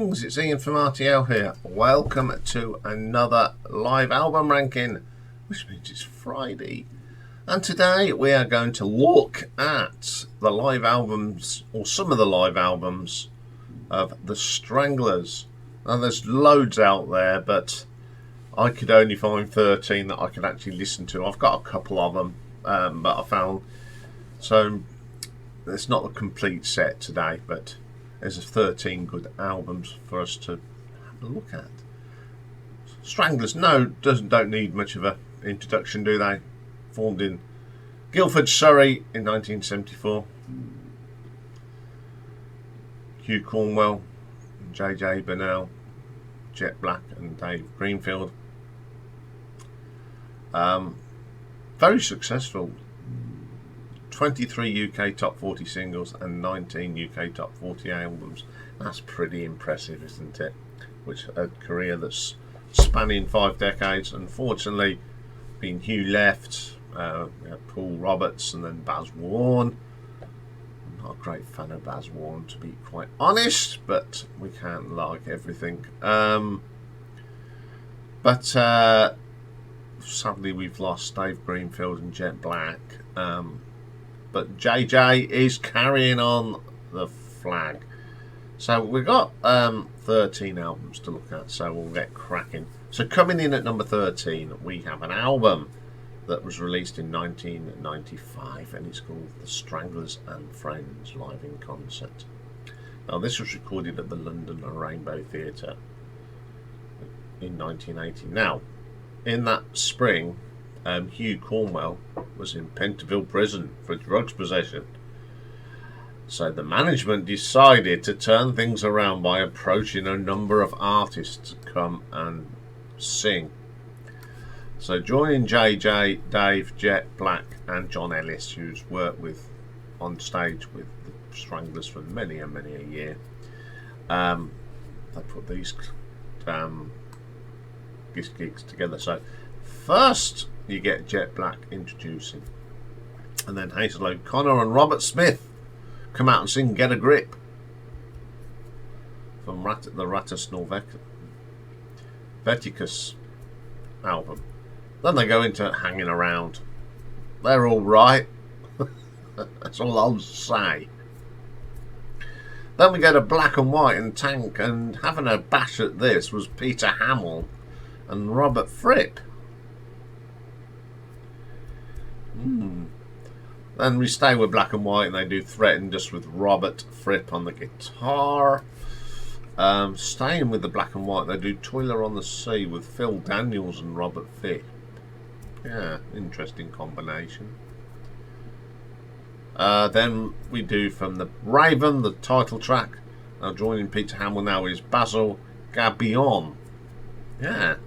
Greetings, it's Iain from RTL here. Welcome to another live album ranking, which means it's Friday. And today we are going to look at the live albums, or some of the live albums, of the Stranglers. Now there's loads out there, but I could only find 13 that I could actually listen to. I've got a couple of them, but I found... So, it's not a complete set today, but... There's 13 good albums for us to have a look at. Stranglers, don't need much of an introduction, do they? Formed in Guildford, Surrey in 1974. Hugh Cornwell, J.J. Burnell, Jet Black and Dave Greenfield. Very successful. 23 UK top 40 singles and 19 UK top 40 albums. That's pretty impressive, isn't it? Which a career that's spanning 5 decades. Unfortunately, being Hugh left, we had Paul Roberts and then Baz Warne. I'm not a great fan of Baz Warne, to be quite honest, but we can't like everything. But sadly, we've lost Dave Greenfield and Jet Black. But JJ is carrying on the flag. So we've got 13 albums to look at, so we'll get cracking. So coming in at number 13, we have an album that was released in 1995, and it's called The Stranglers and Friends Live in Concert. Now this was recorded at the London Rainbow Theatre in 1980. Now, in that spring, Hugh Cornwell was in Pentonville prison for drugs possession. So the management decided to turn things around by approaching a number of artists to come and sing. So joining JJ, Dave, Jet Black and John Ellis, who's worked with on stage with the Stranglers for many and many a year, they put these gigs together. So first you get Jet Black introducing, and then Hazel O'Connor and Robert Smith come out and sing Get a Grip from the Ratus Norvegicus album. Then they go into Hanging Around. They're all right. That's all I'll say. Then we go to Black and White and Tank, and having a bash at this was Peter Hamill and Robert Fripp. Then we stay with Black and White, and they do Threaten just with Robert Fripp on the guitar. Staying with the Black and White, they do Toiler on the Sea with Phil Daniels and Robert Fripp. Yeah, interesting combination. Then we do from the Raven, the title track. Now joining Peter Hamill now is Basil Gabion. Yeah,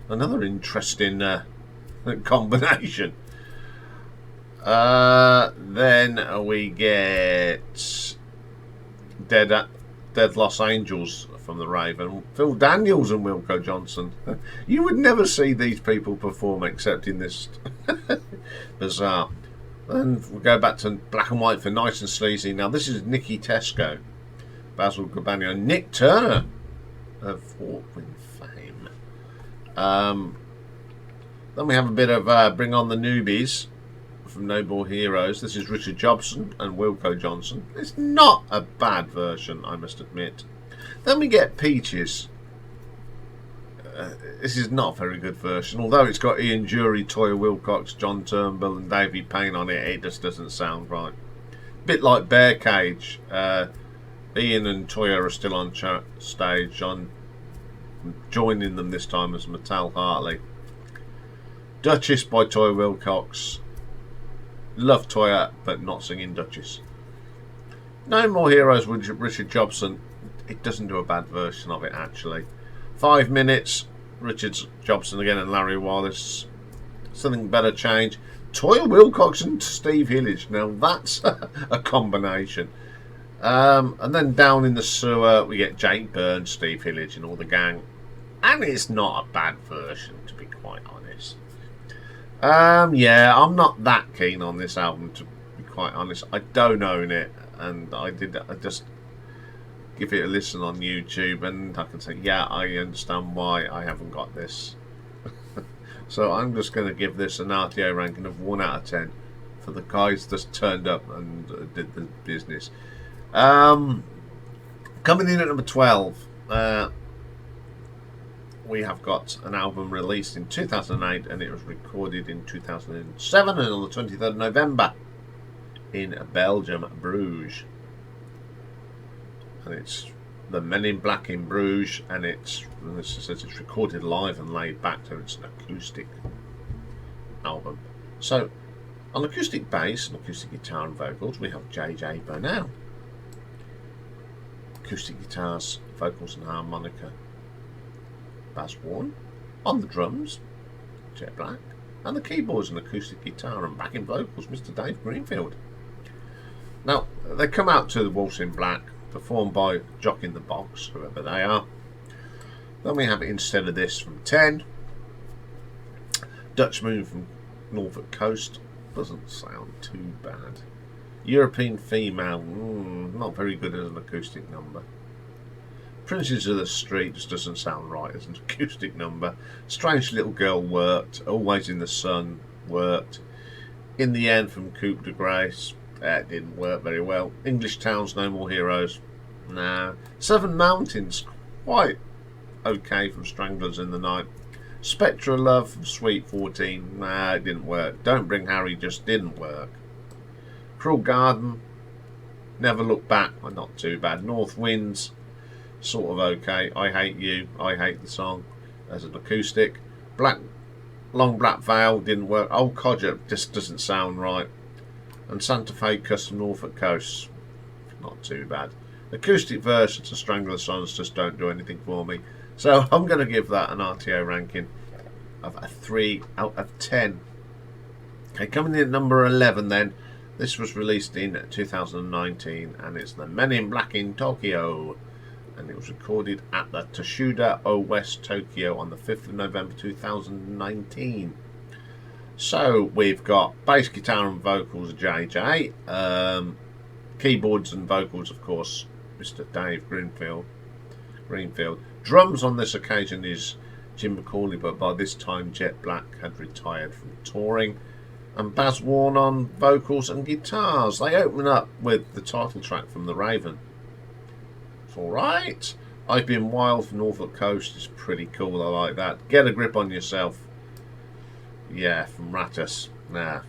another interesting combination. Then we get Dead Los Angels from the Raven. Phil Daniels and Wilco Johnson. You would never see these people perform except in this. Bizarre. Then we go back to Black and White for Nice and Sleazy. Now this is Nicky Tesco, Basil Gabagno, and Nick Turner of Hawkwind fame. Then we have a bit of Bring On the Newbies from No More Heroes. This is Richard Jobson and Wilco Johnson. It's not a bad version, I must admit. Then we get Peaches. This is not a very good version, although it's got Ian Jury, Toya Wilcox, John Turnbull and Davey Payne on it. It just doesn't sound right. Bit like Bear Cage. Ian and Toya are still on stage. John joining them this time as Mattel Hartley. Duchess by Toya Wilcox. Love Toya, but not singing Duchess. No More Heroes with Richard Jobson. It doesn't do a bad version of it, actually. 5 minutes, Richard Jobson again and Larry Wallace. Something Better Change. Toya Wilcox and Steve Hillage. Now that's a combination. And then Down in the Sewer, we get Jake Byrne, Steve Hillage and all the gang. And it's not a bad version, to be quite honest. Yeah, I'm not that keen on this album, to be quite honest. I don't own it, and I give it a listen on YouTube, and I can say, yeah, I understand why I haven't got this. So I'm just going to give this an RTO ranking of 1 out of 10 for the guys that turned up and did the business. Coming in at number 12, we have got an album released in 2008, and it was recorded in 2007 and on the 23rd of November in Belgium, Bruges. And it's the Men in Black in Bruges, and it says it's recorded live and laid back, so it's an acoustic album. So, on acoustic bass and acoustic guitar and vocals, we have J.J. Bernal. Acoustic guitars, vocals and harmonica, Baz Warren. On the drums, Jet Black. And the keyboards and acoustic guitar and backing vocals, Mr. Dave Greenfield. Now, they come out to the Waltz in Black, performed by Jock in the Box, whoever they are. Then we have Instead of This from 10. Dutch Moon from Norfolk Coast. Doesn't sound too bad. European Female, not very good as an acoustic number. Princes of the Street just doesn't sound right as an acoustic number. Strange Little Girl worked. Always in the Sun worked. In the End from Coup de Grace, that didn't work very well. English Towns, No More Heroes, nah. Seven Mountains, quite okay from Stranglers in the Night. Spectra Love from Sweet 14, nah, it didn't work. Don't Bring Harry just didn't work. Cruel Garden, Never Look Back, well, not too bad. North Winds, sort of okay. I Hate You, I Hate the Song as an acoustic. Long Black Veil didn't work. Old Codger just doesn't sound right. And Santa Fe Custom Norfolk Coast, not too bad. Acoustic versions of Strangler songs just don't do anything for me. So I'm going to give that an RTO ranking of a 3 out of 10. Okay, coming in at number 11 then. This was released in 2019, and it's the Men in Black in Tokyo. And it was recorded at the Toshuda O West Tokyo on the 5th of November 2019. So we've got bass guitar and vocals JJ, keyboards and vocals of course Mr. Dave Greenfield. Drums on this occasion is Jim McCauley, but by this time Jet Black had retired from touring. And Baz Warren on vocals and guitars. They open up with the title track from The Raven. It's alright. I've Been Wild from Norfolk Coast is pretty cool, I like that. Get a Grip on Yourself, yeah, from Rattus, nah.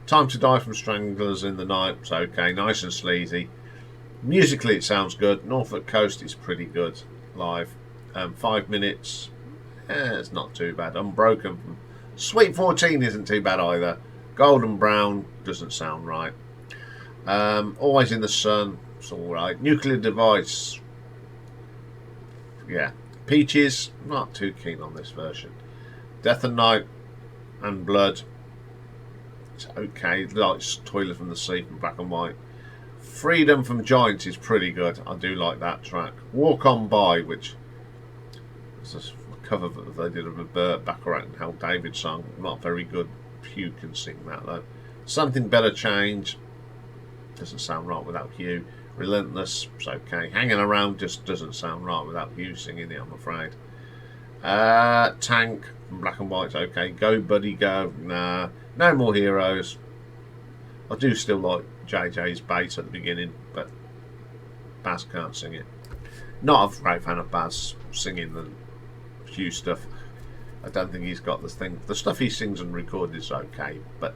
Time to Die from Stranglers in the Night, it's okay, nice and sleazy. Musically it sounds good. Norfolk Coast is pretty good live. 5 minutes, it's not too bad. Unbroken from Sweet 14 isn't too bad either. Golden Brown doesn't sound right. Always in the Sun, it's alright. Nuclear Device, yeah. Peaches, not too keen on this version. Death and Night and Blood, it's okay. Like Toilet from the Sea from Black and White. Freedom from Giants is pretty good. I do like that track. Walk On By, which is a cover that they did of a Burt Bacharach and Hal David song. Not very good. Hugh can sing that though. Something Better Change, doesn't sound right without Hugh. Relentless, it's okay. Hanging Around just doesn't sound right without Hugh singing it, I'm afraid. Tank from Black and White's okay. Go Buddy Go, nah. No More Heroes. I do still like JJ's bass at the beginning, but Baz can't sing it. Not a great fan of Baz singing the Hugh stuff. I don't think he's got this thing. The stuff he sings and records is okay, but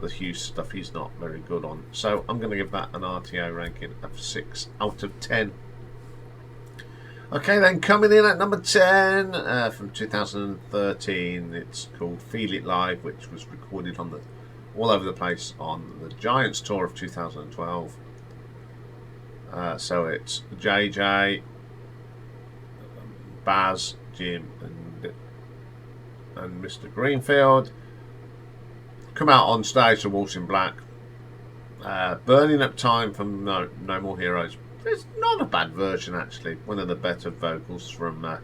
the Hugh stuff he's not very good on. So I'm going to give that an RTO ranking of 6 out of 10. Okay, then coming in at number 10 from 2013, it's called Feel It Live, which was recorded on all over the place on the Giants tour of 2012. So it's JJ, Baz, Jim, and Mr. Greenfield come out on stage to Waltz in Black. Burning Up Time from No More Heroes. It's not a bad version actually. One of the better vocals from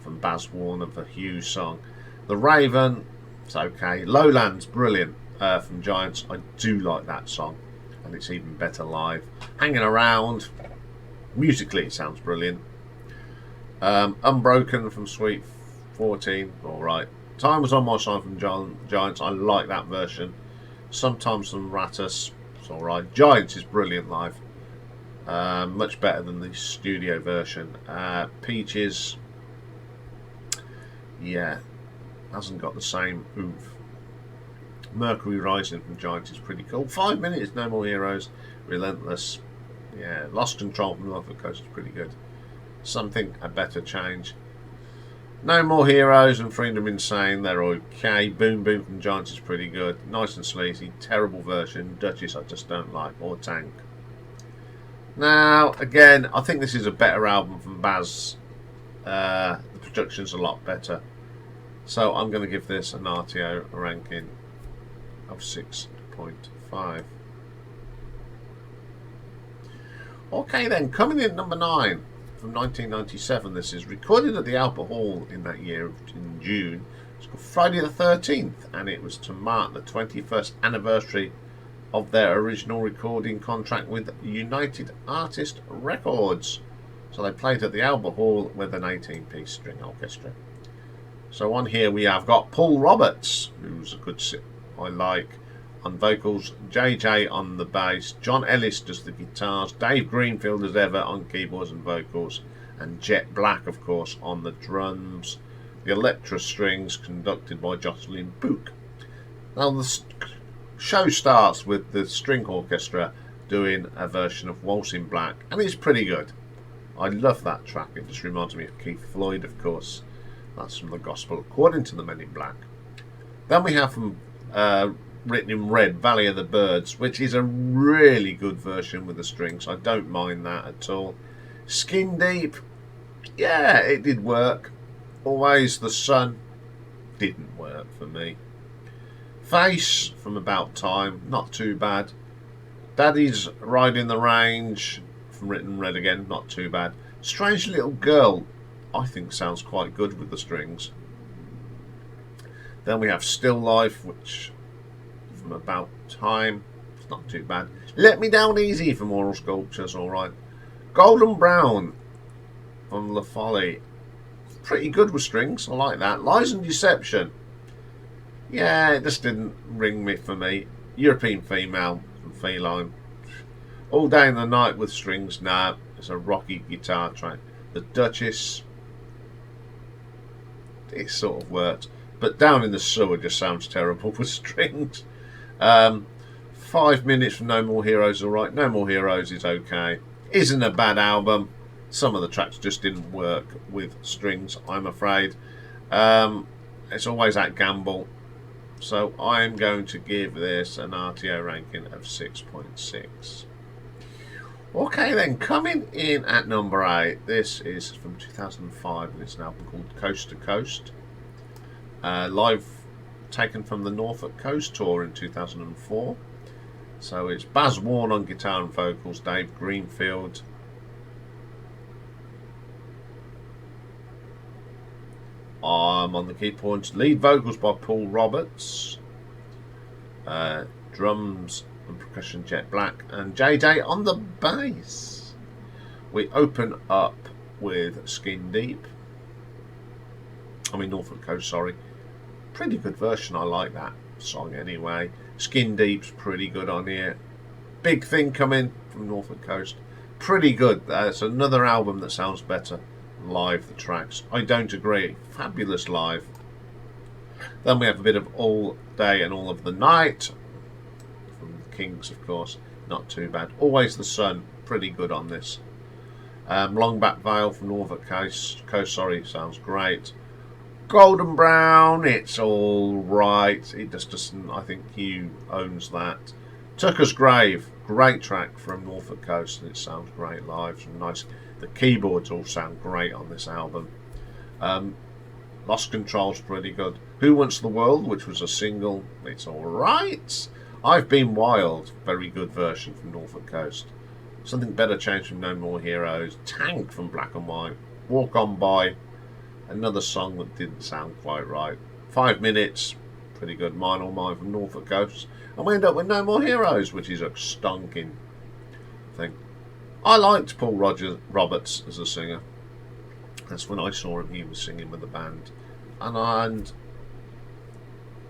Baz Warren of the Hughes song. The Raven, it's okay. Lowlands, brilliant from Giants. I do like that song, and it's even better live. Hanging Around, Musically, it sounds brilliant. Unbroken from Suite 14, alright. Time Was on My Side from Giants, I like that version. Sometimes from Rattus, it's alright. Giants is brilliant live. Much better than the studio version. Peaches, yeah, hasn't got the same oomph. Mercury Rising from Giants is pretty cool. 5 minutes, No More Heroes, Relentless. Yeah, Lost Control from Norfolk Coast is pretty good. Something a better change. No More Heroes and Freedom Insane, they're okay. Boom Boom from Giants is pretty good. Nice and sleazy. Terrible version. Duchess I just don't like. Or Tank. Now, again, I think this is a better album from Baz. The production's a lot better. So I'm going to give this an RTO ranking of 6.5. Okay then, coming in number 9 from 1997. This is recorded at the Albert Hall in that year, in June. It's called Friday the 13th, and it was to mark the 21st anniversary of their original recording contract with United Artist Records. So they played at the Albert Hall with an 18-piece string orchestra. So on here we have got Paul Roberts, who's a good I like, on vocals, JJ on the bass, John Ellis does the guitars, Dave Greenfield as ever on keyboards and vocals, and Jet Black, of course, on the drums. The electro strings conducted by Jocelyn Book. Now the show starts with the string orchestra doing a version of Waltz in Black, and it's pretty good. I love that track. It just reminds me of Keith Floyd, of course. That's from the Gospel According to the Men in Black. Then we have from written in red, Valley of the Birds, which is a really good version with the strings. I don't mind that at all. Skin Deep, yeah, it did work. Always the Sun didn't work for me. Face from About Time, not too bad. Daddy's Riding the Range from written red again, not too bad. Strange Little Girl, I think sounds quite good with the strings. Then we have Still Life, which from About Time, it's not too bad. Let Me Down Easy from Oral Sculptures, alright. Golden Brown from La Folly, pretty good with strings, I like that. Lies and Deception, yeah, it just didn't ring me for me. European Female from Feline, All Day in the Night with strings, nah, it's a rocky guitar track. The Duchess, it sort of worked, but Down in the Sewer just sounds terrible with strings. 5 minutes from No More Heroes, alright. No More Heroes is okay. Isn't a bad album. Some of the tracks just didn't work with strings, I'm afraid. It's always that gamble. So I'm going to give this an RTO ranking of 6.6. Okay then, coming in at number 8. This is from 2005 and it's an album called Coast to Coast. Live taken from the Norfolk Coast Tour in 2004. So it's Baz Warne on guitar and vocals, Dave Greenfield on the keyboards, lead vocals by Paul Roberts, drums and percussion Jet Black, and JJ on the bass. We open up with Skin Deep. Norfolk Coast, sorry. Pretty good version, I like that song anyway. Skin Deep's pretty good on here. Big Thing coming from Norfolk Coast, pretty good. It's another album that sounds better live, the tracks. I don't agree. Fabulous live. Then we have a bit of All Day and All of the Night from the Kings, of course. Not too bad. Always the Sun, pretty good on this. Longback Vale from Norfolk Coast, sorry, sounds great. Golden Brown, it's all right. It just doesn't. I think Hugh owns that. Tucker's Grave, great track from Norfolk Coast, and it sounds great live. Some nice. The keyboards all sound great on this album. Lost Control's pretty good. Who Wants the World, which was a single, it's all right. I've Been Wild, very good version from Norfolk Coast. Something Better Change from No More Heroes. Tank from Black and White. Walk On By. Another song that didn't sound quite right. 5 minutes, pretty good. Mine or Mine from Norfolk Coast. And we end up with No More Heroes, which is a stonking thing. I liked Paul Roberts as a singer. That's when I saw him. He was singing with the band, and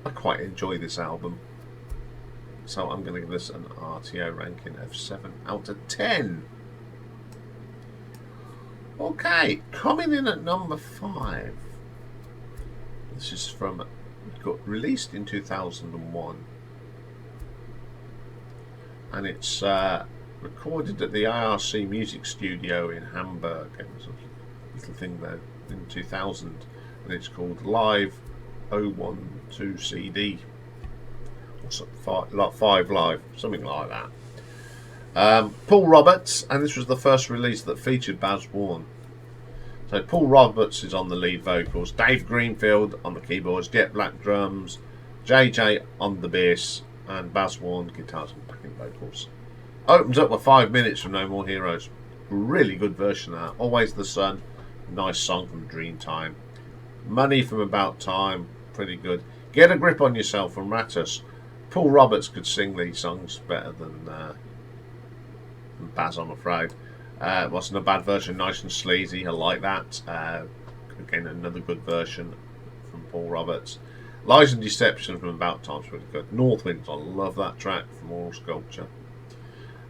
I quite enjoy this album. So I'm going to give this an RTO ranking of 7 out of 10. Okay, coming in at number 5. This is from, got released in 2001, and it's recorded at the IRC Music Studio in Hamburg. It was a little thing there in 2000, and it's called Live 012 CD, or 5 Live, something like that. Paul Roberts, and this was the first release that featured Baz Warne. So Paul Roberts is on the lead vocals, Dave Greenfield on the keyboards, Jet Black drums, JJ on the bass, and Baz Warne guitars and backing vocals. Opens up with 5 minutes from No More Heroes. Really good version of that. Always the Sun, nice song from Dreamtime. Money from About Time, pretty good. Get a Grip on Yourself from Rattus. Paul Roberts could sing these songs better than Baz, I'm afraid. It wasn't a bad version, nice and sleazy, I like that. Again, another good version from Paul Roberts. Lies and Deception from About Time's pretty good. North Winds, I love that track from Oral Sculpture.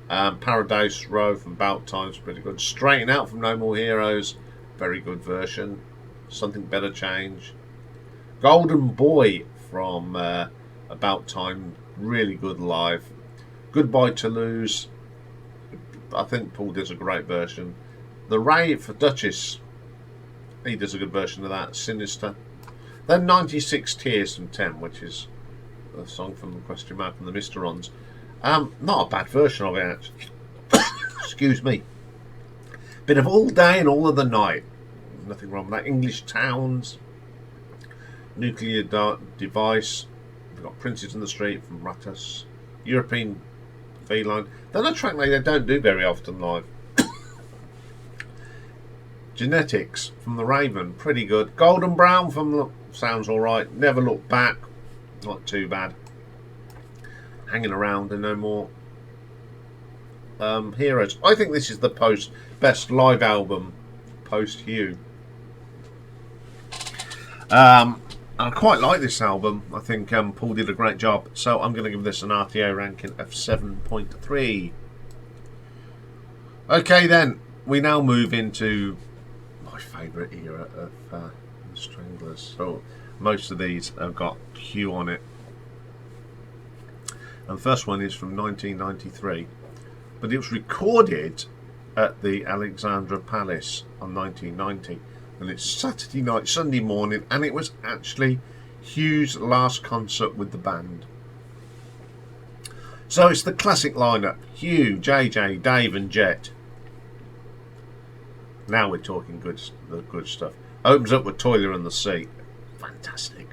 Paradise Row from About Time's pretty good. Straighten Out from No More Heroes, very good version. Something Better Change. Golden Boy from About Time, really good live. Goodbye Toulouse, I think Paul does a great version. The Rave for Duchess, he does a good version of that. Sinister. Then 96 Tears from 10, which is a song from the Question Mark and the Mysterons. Not a bad version of it, actually. Excuse me. Bit of All Day and All of the Night. Nothing wrong with that. English Towns. Nuclear Device. We've got Princes in the Street from Rattus. European Feline. Then a track they don't do very often live. Genetics from The Raven, pretty good. Golden Brown from the sounds alright. Never Look Back, not too bad. Hanging Around and No More Heroes. I think this is the best live album post Hugh. I quite like this album. I think Paul did a great job. So I'm going to give this an RTO ranking of 7.3. Okay then, we now move into my favourite era of the Stranglers. So most of these have got Hugh on it. And the first one is from 1993. But it was recorded at the Alexandra Palace on 1990. And it's Saturday night, Sunday morning, and it was actually Hugh's last concert with the band. So it's the classic lineup: Hugh, JJ, Dave and Jet. Now we're talking the good stuff. Opens up with Toiler and the Sea. Fantastic.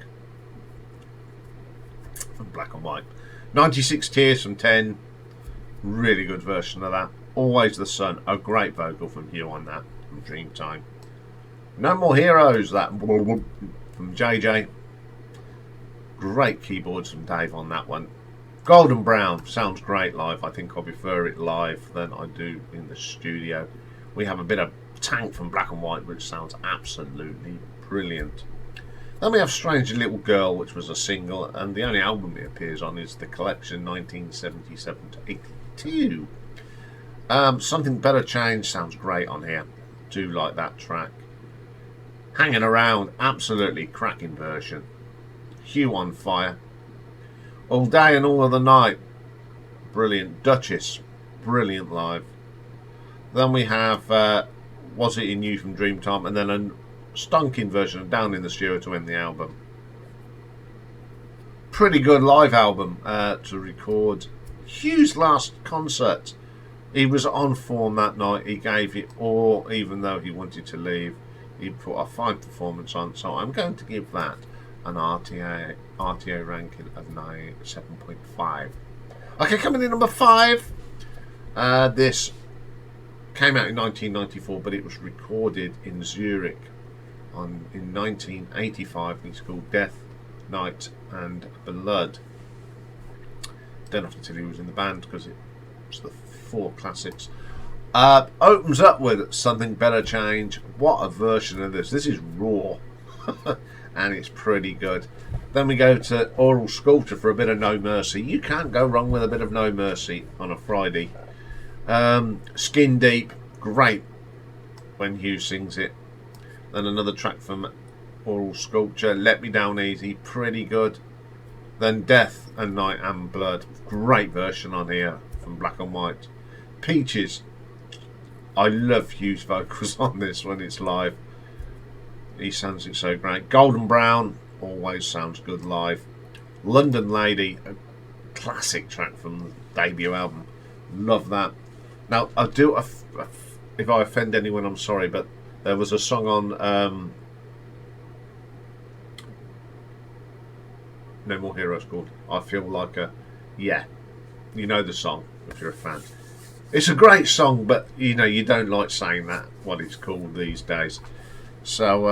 From Black and White. 96 Tears from 10. Really good version of that. Always the Sun. A great vocal from Hugh on that. From Dreamtime. No More Heroes, that from JJ. Great keyboards from Dave on that one. Golden Brown sounds great live. I think I prefer it live than I do in the studio. We have a bit of Tank from Black and White, which sounds absolutely brilliant. Then we have Strange Little Girl, which was a single, and the only album it appears on is the collection 1977 to 82. Something Better Change sounds great on here. Do like that track. Hanging Around, absolutely cracking version. Hugh on Fire. All Day and All of the Night, brilliant. Duchess, brilliant live. Then we have Was It In You from Dreamtime, and then a stunking version of Down in the Studio to end the album. Pretty good live album to record. Hugh's last concert. He was on form that night. He gave it all, even though he wanted to leave. He put a fine performance on, so I'm going to give that an RTO ranking of 7.5. Okay, coming in number 5. This came out in 1994, but it was recorded in Zurich in 1985. It's called Death, Night and Blood. Don't have to tell you who was in the band because it was the 4 classics. Opens up with Something Better Change. What a version of this. This is raw. And it's pretty good. Then we go to Oral Sculpture for a bit of No Mercy. You can't go wrong with a bit of No Mercy on a Friday. Skin Deep, great when Hugh sings it. Then another track from Oral Sculpture, Let Me Down Easy, pretty good. Then Death and Night and Blood, great version on here from Black and White. Peaches, I love Hugh's vocals on this when it's live. He sounds it so great. Golden Brown always sounds good live. London Lady, a classic track from the debut album. Love that. Now, I do, if I offend anyone, I'm sorry, but there was a song on No More Heroes called I Feel Like a... Yeah, you know the song if you're a fan. It's a great song, but you know, you don't like saying that, what it's called these days. So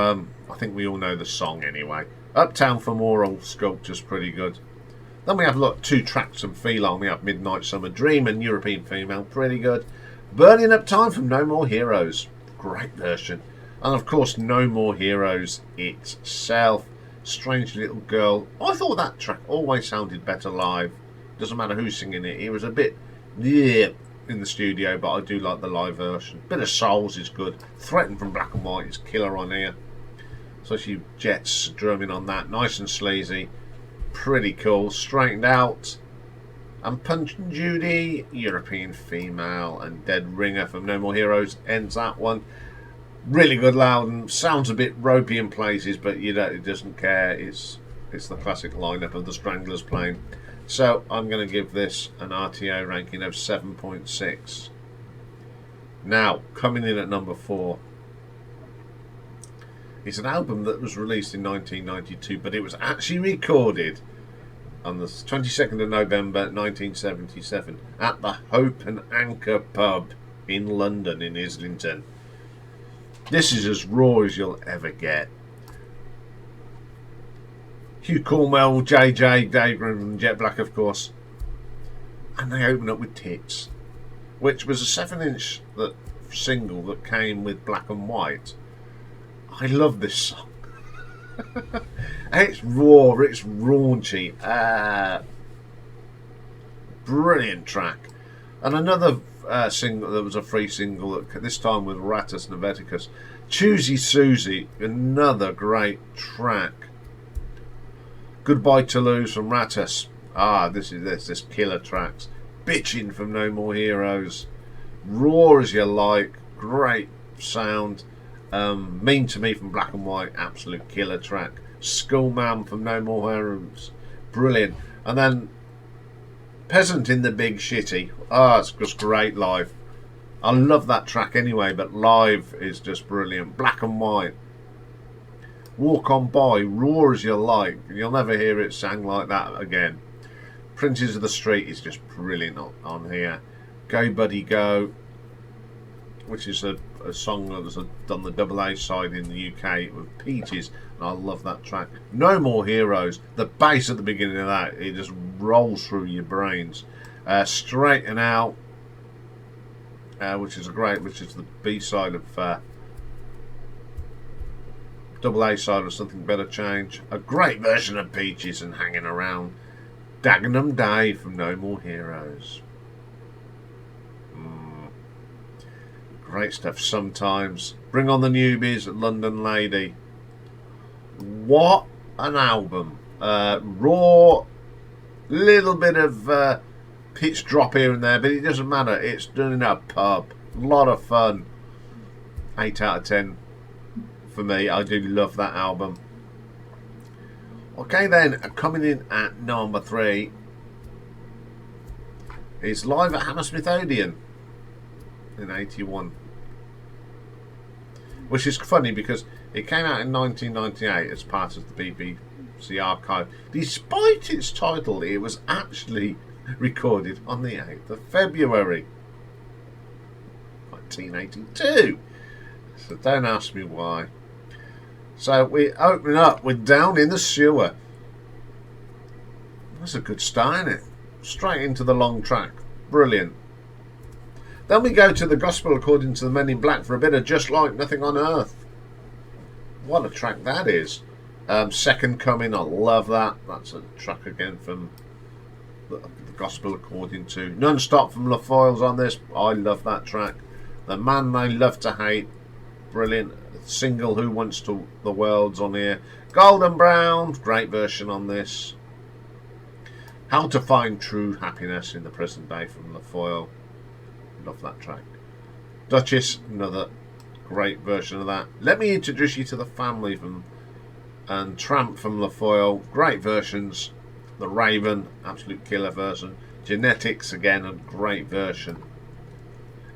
I think we all know the song anyway. Uptown from Oral Sculpture's pretty good. Then we have look, 2 tracks from Feline. We have Midnight Summer Dream and European Female, pretty good. Burning Up Time from No More Heroes, great version. And of course No More Heroes itself, Strange Little Girl. I thought that track always sounded better live. Doesn't matter who's singing it. It was a bit in the studio, but I do like the live version. Bit of Souls is good. Threatened from Black and White is killer on here. Especially Jets drumming on that. Nice and sleazy. Pretty cool. Straightened Out. And Punch and Judy, European Female, and Dead Ringer from No More Heroes ends that one. Really good Loudon. Sounds a bit ropey in places, but you know, it doesn't care. It's the classic lineup of the Stranglers playing. So I'm going to give this an RTO ranking of 7.6. Now, coming in at number 4. It's an album that was released in 1992, but it was actually recorded on the 22nd of November 1977 at the Hope and Anchor pub in London, in Islington. This is as raw as you'll ever get. Hugh Cornwell, JJ, Dave Graham and Jet Black, of course. And they open up with Tits, which was a 7-inch single that came with Black and White. I love this song. It's raw, it's raunchy. Brilliant track. And another single, there was a free single, this time with Rattus Noveticus. Choosy Susie, another great track. Goodbye Toulouse from Rattus. This killer tracks. Bitchin' from No More Heroes. Raw as you like, great sound. Mean to Me from Black and White, absolute killer track. Schoolman from No More Heroes, brilliant. And then Peasant in the Big Shitty. It's just great live. I love that track anyway, but live is just brilliant. Black and White. Walk On By, raw as you like. You'll never hear it sang like that again. Princes of the Street is just brilliant on here. Go Buddy Go, which is a song that was done the double A side in the UK with Peaches, and I love that track. No More Heroes, the bass at the beginning of that, it just rolls through your brains. Straighten Out, which is the B side of double A side of Something Better Change. A great version of Peaches and Hanging Around. Dagenham Day from No More Heroes. Great stuff sometimes. Bring On the Newbies, London Lady. What an album. Raw, little bit of pitch drop here and there, but it doesn't matter. It's done in a pub. A lot of fun. 8 out of 10 for me. I do love that album. Okay then, coming in at number 3 is Live at Hammersmith Odeon in 81, which is funny because it came out in 1998 as part of the BBC archive. Despite its title, it was actually recorded on the 8th of February 1982, so don't ask me why. So we open up with Down in the Sewer. That's a good start, isn't it? Straight into the long track. Brilliant. Then we go to the Gospel According to the Men in Black for a bit of Just Like Nothing on Earth. What a track that is. Second Coming, I love that. That's a track again from the Gospel According to. Non-Stop from LaFoyle's on this. I love that track. The Man They Love to Hate. Brilliant. Single Who Wants to the World's on here. Golden Brown, great version on this. How to Find True Happiness in the Present Day from LaFoyle. Love that track. Duchess, another great version of that. Let Me Introduce You to the Family from and Tramp from LaFoyle, great versions. The Raven, absolute killer version. Genetics, again, a great version.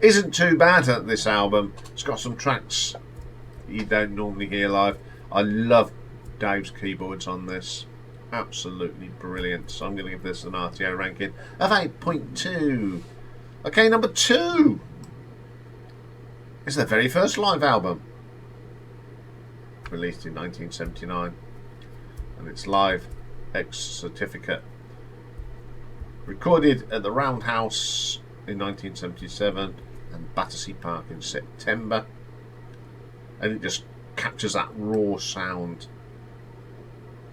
Isn't too bad at this album. It's got some tracks you don't normally hear live. I love Dave's keyboards on this. Absolutely brilliant. So I'm going to give this an RTO ranking of 8.2. Okay, number 2. It's their very first live album. Released in 1979. And it's live X Certificate. Recorded at the Roundhouse in 1977 and Battersea Park in September. And it just captures that raw sound.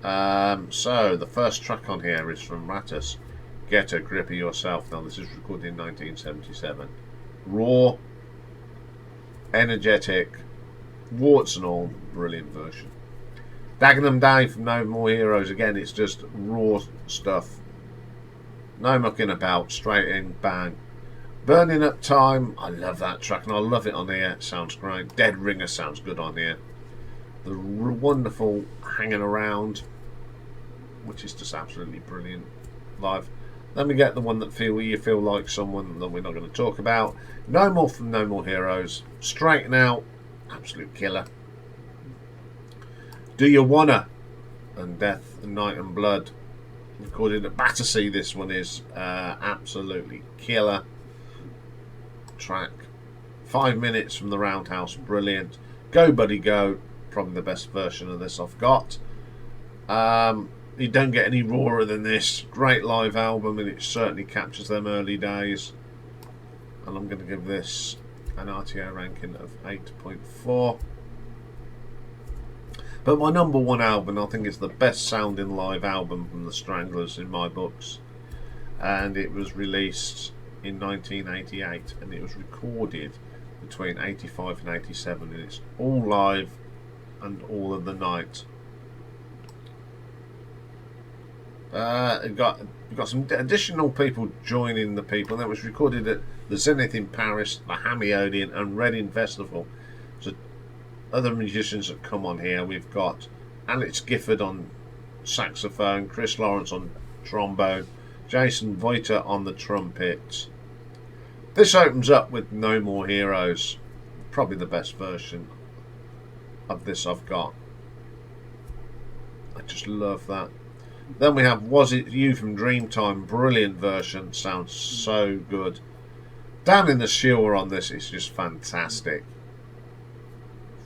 So the first track on here is from Rattus, Get a Grip of Yourself. Now this is recorded in 1977. Raw, energetic, warts and all, brilliant version. Dagenham Day from No More Heroes. Again, it's just raw stuff. No mucking about, straight in, bang. Burning Up Time, I love that track and I love it on here. It sounds great. Dead Ringer sounds good on here. The wonderful Hanging Around, which is just absolutely brilliant live. Then we get the one that you feel like someone that we're not going to talk about. No More from No More Heroes. Straighten Out, absolute killer. Do You Wanna and Death and Night and Blood. Recorded at Battersea, this one is absolutely killer track. 5 minutes from the Roundhouse, brilliant. Go Buddy Go, probably the best version of this I've got. You don't get any rawer than this. Great live album, and it certainly captures them early days. And I'm going to give this an RTO ranking of 8.4. But my number one album, I think, is the best sounding live album from the Stranglers in my books. And it was released in 1988, and it was recorded between 85 and 87, and it's all live and all of the night. You've got some additional people joining the people. That was recorded at the Zenith in Paris, the Hammy Odeon and Reading Festival. So other musicians that come on here, we've got Alex Gifford on saxophone, Chris Lawrence on trombone, Jason Voiter on the trumpet. This opens up with No More Heroes, probably the best version of this I've got. I just love that. Then we have Was It You from Dreamtime, brilliant version, sounds so good. Down in the Sewer on this is just fantastic.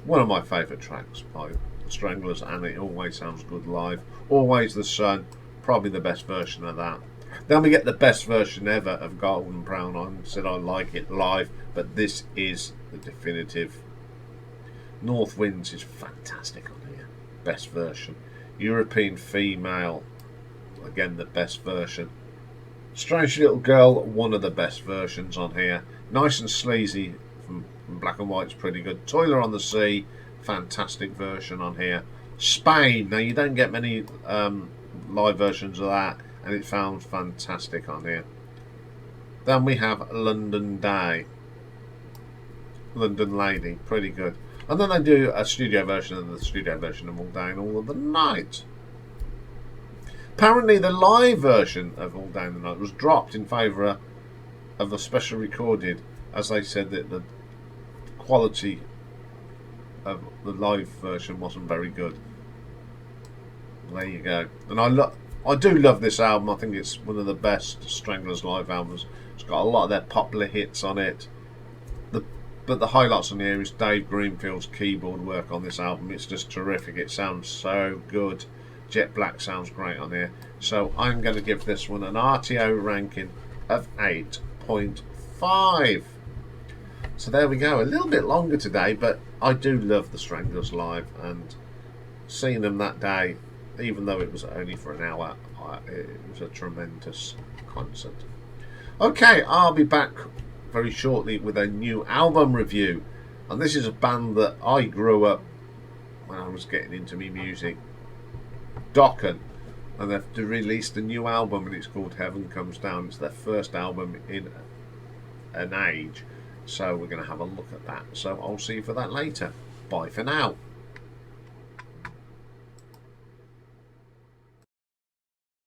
One of my favourite tracks by Stranglers, and it always sounds good live. Always the Sun, probably the best version of that. Then we get the best version ever of Golden Brown. I said I like it live, but this is the definitive. North Winds is fantastic on here, best version. European Female, again the best version. Strange Little Girl, one of the best versions on here. Nice and Sleazy from Black and White's pretty good. Toiler on the Sea, fantastic version on here. Spain, now you don't get many live versions of that, and it sounds fantastic on here. Then we have London Day, London Lady, pretty good. And then they do a studio version of the studio version of All Day and All of the Night. Apparently the live version of All Day and the Night was dropped in favour of the special recorded, as they said that the quality of the live version wasn't very good. There you go. And I do love this album. I think it's one of the best Stranglers live albums. It's got a lot of their popular hits on it. But the highlights on here is Dave Greenfield's keyboard work on this album. It's just terrific. It sounds so good. Jet Black sounds great on here. So I'm going to give this one an RTO ranking of 8.5. So there we go. A little bit longer today, but I do love the Stranglers live, and seeing them that day, even though it was only for an hour, it was a tremendous concert. Okay, I'll be back very shortly with a new album review, and this is a band that I grew up when I was getting into me music, Dokken, and they've released a new album, and it's called Heaven Comes Down. It's their first album in an age, so we're going to have a look at that. So I'll see you for that later. Bye for now.